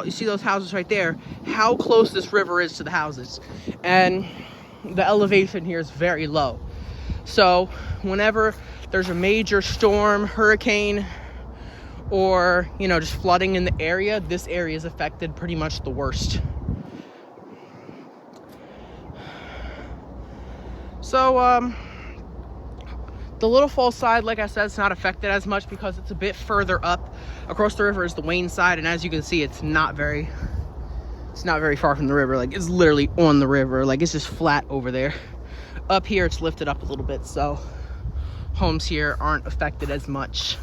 you see those houses right there, how close this river is to the houses. And the elevation here is very low. So whenever there's a major storm, hurricane, or, you know, just flooding in the area, this area is affected pretty much the worst. So, the Little Falls side, like I said, it's not affected as much because it's a bit further up. Across the river is the Wayne side, and as you can see, it's not very far from the river. Like, it's literally on the river. Like, it's just flat over there. Up here, it's lifted up a little bit, so homes here aren't affected as much.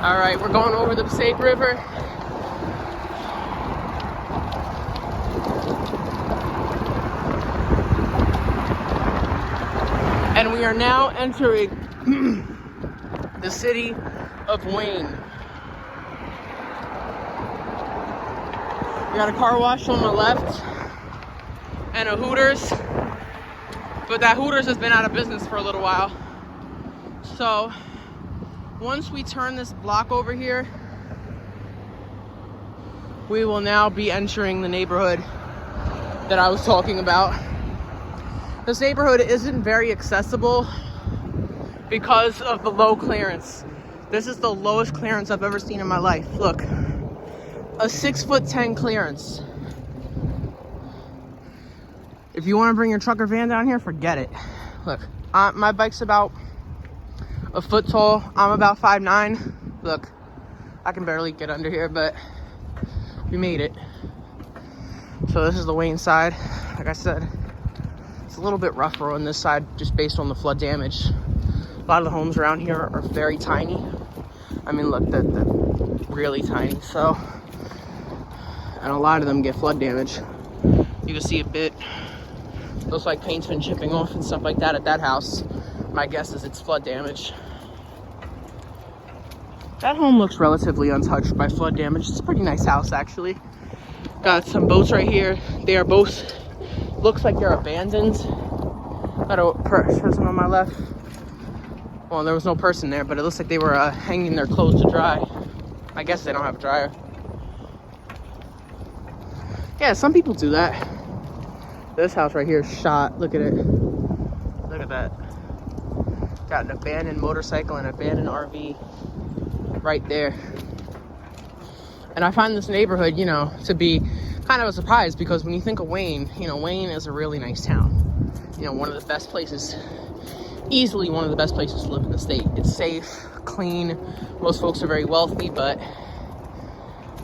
All right, we're going over the Passaic River. And we are now entering the city of Wayne. We got a car wash on my left and a Hooters, but that Hooters has been out of business for a little while. So once we turn this block over here, we will now be entering the neighborhood that I was talking about. This neighborhood isn't very accessible because of the low clearance. This is the lowest clearance I've ever seen in my life. Look, a 6'10" clearance. If you want to bring your truck or van down here, forget it. Look, my bike's about a foot tall. I'm about 5'9". Look, I can barely get under here, but we made it. So this is the Wayne side. Like I said, it's a little bit rougher on this side just based on the flood damage. A lot of the homes around here are very tiny. I mean, look, they're really tiny. So, and a lot of them get flood damage. You can see a bit. Looks like paint's been chipping off and stuff like that at that house. My guess is it's flood damage. That home looks relatively untouched by flood damage. It's a pretty nice house, actually. Got some boats right here. They are both, looks like they're abandoned. Got a person on my left. Well, there was no person there, but it looks like they were hanging their clothes to dry. I guess they don't have a dryer. Yeah, some people do that. This house right here is shot. Look at it. Look at that. Got an abandoned motorcycle and an abandoned RV right there. And I find this neighborhood, you know, to be kind of a surprise because when you think of Wayne, you know, Wayne is a really nice town. You know, one of the best places, easily one of the best places to live in the state. It's safe, clean. Most folks are very wealthy, but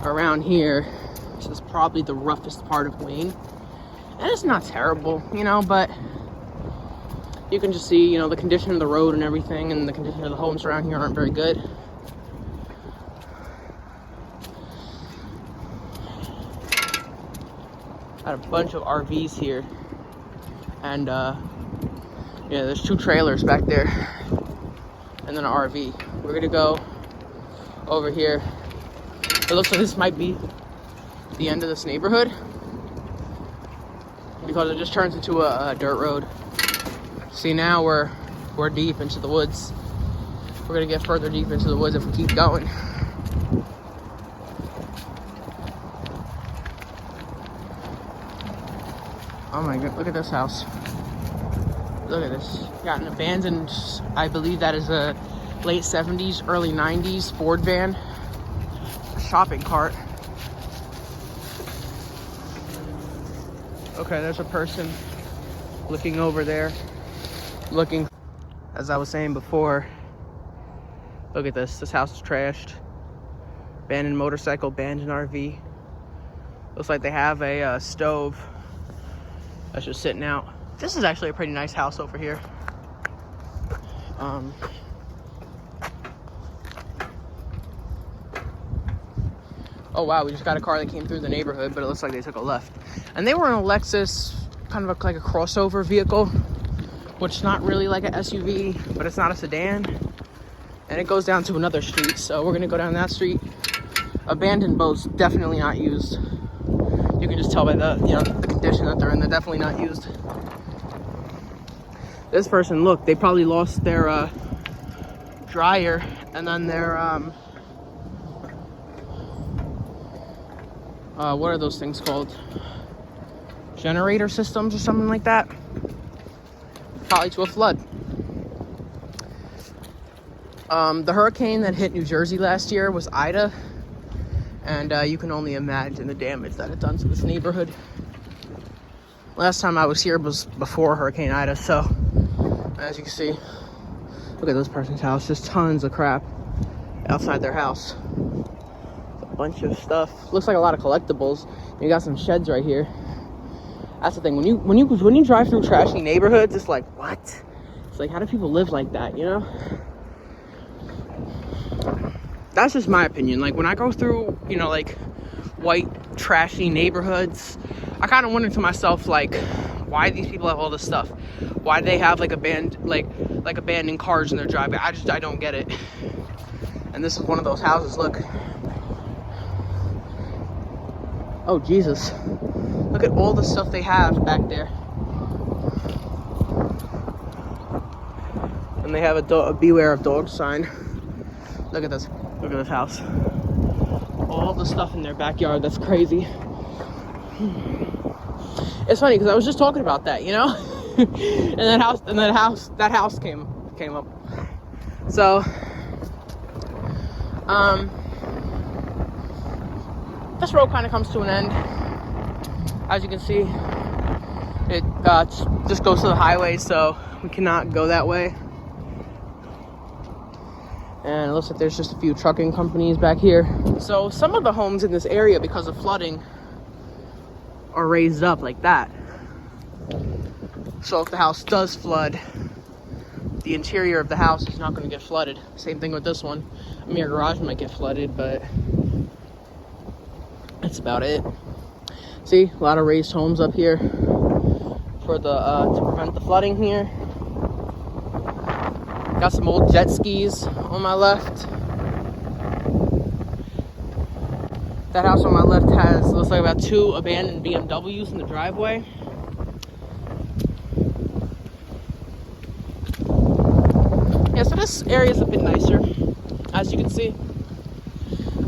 around here, this is probably the roughest part of Wayne. And it's not terrible, you know, but you can just see, you know, the condition of the road and everything, and the condition of the homes around here aren't very good. Got a bunch of RVs here, and yeah, there's 2 trailers back there, and then an RV. We're gonna go over here. It looks like this might be the end of this neighborhood because it just turns into a dirt road. See, now we're deep into the woods. We're gonna get further deep into the woods if we keep going. Oh my god, look at this house. Look at this. Got an abandoned, I believe that is a late 70s, early 90s Ford van. A shopping cart. Okay, there's a person looking over there. Looking, as I was saying before, look at this. This house is trashed. Abandoned motorcycle, abandoned RV. Looks like they have a stove that's just sitting out. This is actually a pretty nice house over here. Oh wow, we just got a car that came through the neighborhood, but it looks like they took a left. And they were in a Lexus, kind of like a crossover vehicle, which is not really like an SUV, but it's not a sedan. And it goes down to another street, so we're gonna go down that street. Abandoned boats, definitely not used. You can just tell by the, the condition that they're in. They're definitely not used. This person, look, they probably lost their dryer and then their what are those things called? Generator systems or something like that. Probably to a flood. The hurricane that hit New Jersey last year was Ida, and you can only imagine the damage that it done to this neighborhood. Last time I was here was before Hurricane Ida, so as you can see, look at this person's house. Just tons of crap outside their house. A bunch of stuff. Looks like a lot of collectibles. You got some sheds right here. That's the thing. When you drive through trashy neighborhoods, it's like, what? It's like, how do people live like that? You know? That's just my opinion. Like, when I go through, like white trashy neighborhoods, I kind of wonder to myself, like, why these people have all this stuff? Why do they have like abandoned cars in their driveway? I don't get it. And this is one of those houses. Look. Oh Jesus! Look at all the stuff they have back there. And they have a beware of dogs sign. Look at this. Look at this house. All the stuff in their backyard. That's crazy. It's funny because I was just talking about that, and that house came up. So, this road kind of comes to an end. As you can see, it just goes to the highway, so we cannot go that way. And it looks like there's just a few trucking companies back here. So some of the homes in this area, because of flooding, are raised up like that. So if the house does flood, the interior of the house is not going to get flooded. Same thing with this one. I mean, your garage might get flooded, but that's about it. See, a lot of raised homes up here for the to prevent the flooding here. Got some old jet skis on my left. That house on my left looks like about 2 abandoned BMWs in the driveway. Yeah, so this area is a bit nicer, as you can see.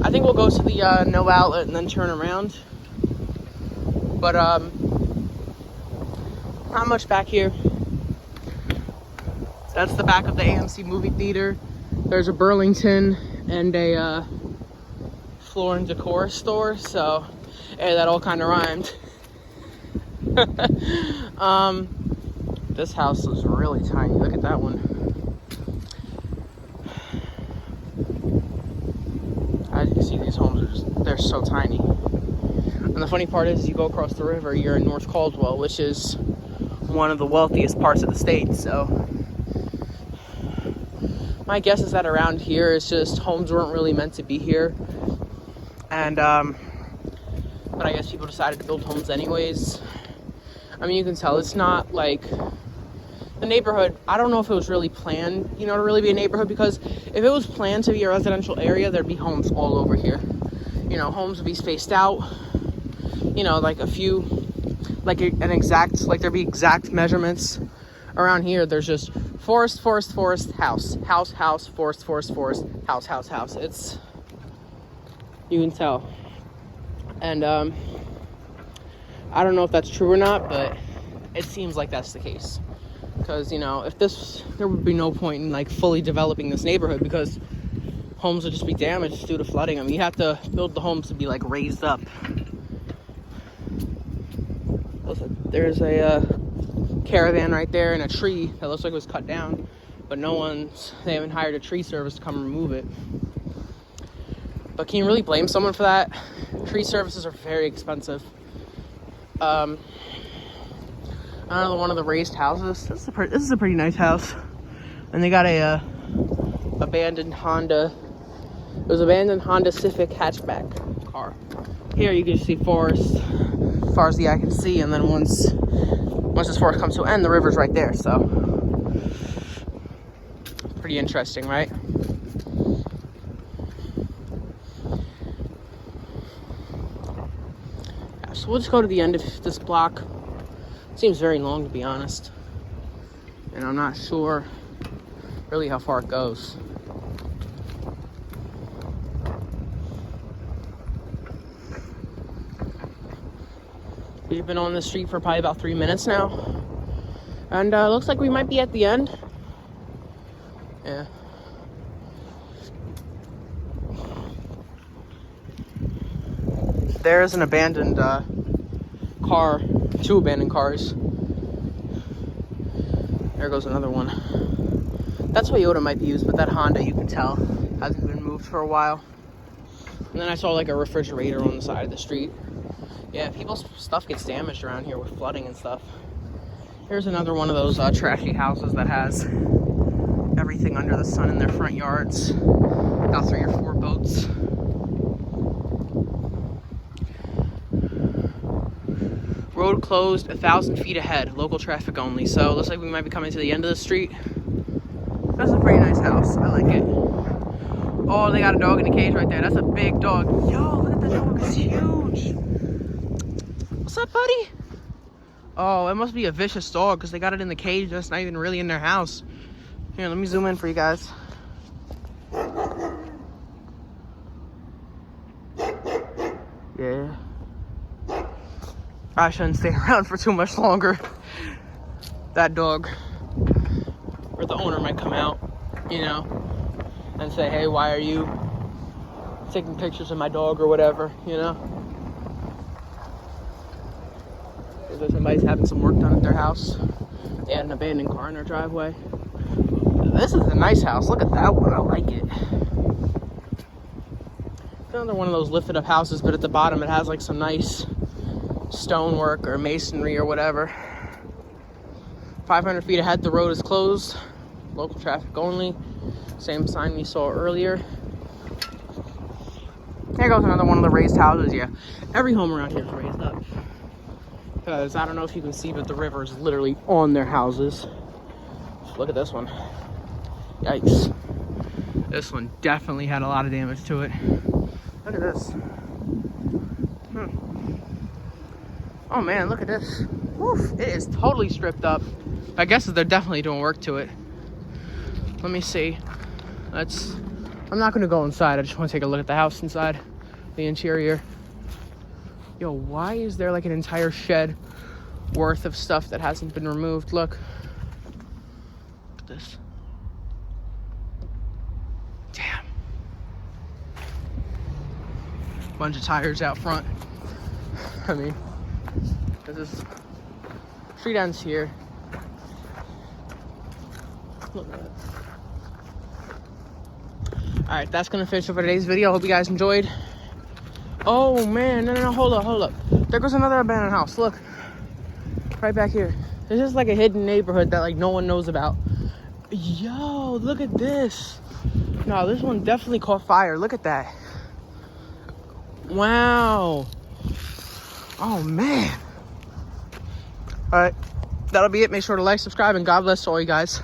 I think we'll go to the no outlet and then turn around. But not much back here. That's the back of the AMC movie theater. There's a Burlington and a floor and decor store, so hey, that all kind of rhymed. This house is really tiny. Look at that one. As you can see, these homes they're so tiny. And the funny part is, you go across the river, you're in North Caldwell, which is one of the wealthiest parts of the state. So my guess is that around here, it's just homes weren't really meant to be here. And but I guess people decided to build homes anyways. I mean, you can tell it's not like the neighborhood, I don't know if it was really planned, you know, to really be a neighborhood, because if it was planned to be a residential area, there'd be homes all over here. You know, homes would be spaced out, you know, like a few, like an exact, like there'd be exact measurements. Around here, there's just forest, forest, forest, house, house, house, forest, forest, forest, house, house, house. It's, you can tell. And I don't know if that's true or not, but it seems like that's the case. Because, you know, if this, there would be no point in like fully developing this neighborhood, because homes would just be damaged due to flooding. I mean, you have to build the homes to be like raised up. There's a caravan right there and a tree that looks like it was cut down, but they haven't hired a tree service to come remove it. But can you really blame someone for that? Tree services are very expensive. Another one of the raised houses. This is a pretty nice house, and they got a abandoned Honda. It was abandoned Honda Civic hatchback car. Here you can see forest as far as the eye can see, and then once this forest comes to an end, the river's right there. So pretty interesting, right? Yeah, so we'll just go to the end of this block. It seems very long, to be honest, and I'm not sure really how far it goes. We've been on the street for probably about 3 minutes now, and looks like we might be at the end. Yeah. There's an abandoned car, 2 abandoned cars. There goes another one. That Toyota might be used, but that Honda, you can tell, hasn't been moved for a while. And then I saw like a refrigerator on the side of the street. Yeah, people's stuff gets damaged around here with flooding and stuff. Here's another one of those trashy houses that has everything under the sun in their front yards. About 3 or 4 boats. Road closed 1,000 feet ahead. Local traffic only. So it looks like we might be coming to the end of the street. That's a pretty nice house. I like it. Oh, they got a dog in the cage right there. That's a big dog. Yo, look at the dog. It's huge. What's up, buddy? Oh, it must be a vicious dog because they got it in the cage. That's not even really in their house. Here, let me zoom in for you guys. Yeah. I shouldn't stay around for too much longer. That dog, or the owner might come out, you know, and say, hey, why are you taking pictures of my dog or whatever, you know? If somebody's having some work done at their house, they had an abandoned car in their driveway. This is a nice house. Look at that one. I like it. It's another one of those lifted up houses, but at the bottom it has like some nice stonework or masonry or whatever. 500 feet ahead, the road is closed. Local traffic only. Same sign we saw earlier. There goes another one of the raised houses. Yeah, every home around here is raised up. Because I don't know if you can see, but the river is literally on their houses. Look at this one. Yikes. This one definitely had a lot of damage to it. Look at this. Oh man, look at this. Woof, it is totally stripped up. I guess they're definitely doing work to it. Let me see. I'm not gonna go inside. I just want to take a look at the house inside, the interior. Yo, why is there like an entire shed worth of stuff that hasn't been removed? Look. Look at this. Damn. Bunch of tires out front. I mean, this is street ends here. Look at that. Alright, that's gonna finish up for today's video. Hope you guys enjoyed. Oh man, no, hold up. There goes another abandoned house. Look, right back here. It's just like a hidden neighborhood that like no one knows about. Yo, look at this. No, this one definitely caught fire. Look at that. Wow. Oh man. All right, that'll be it. Make sure to like, subscribe, and God bless to all you guys.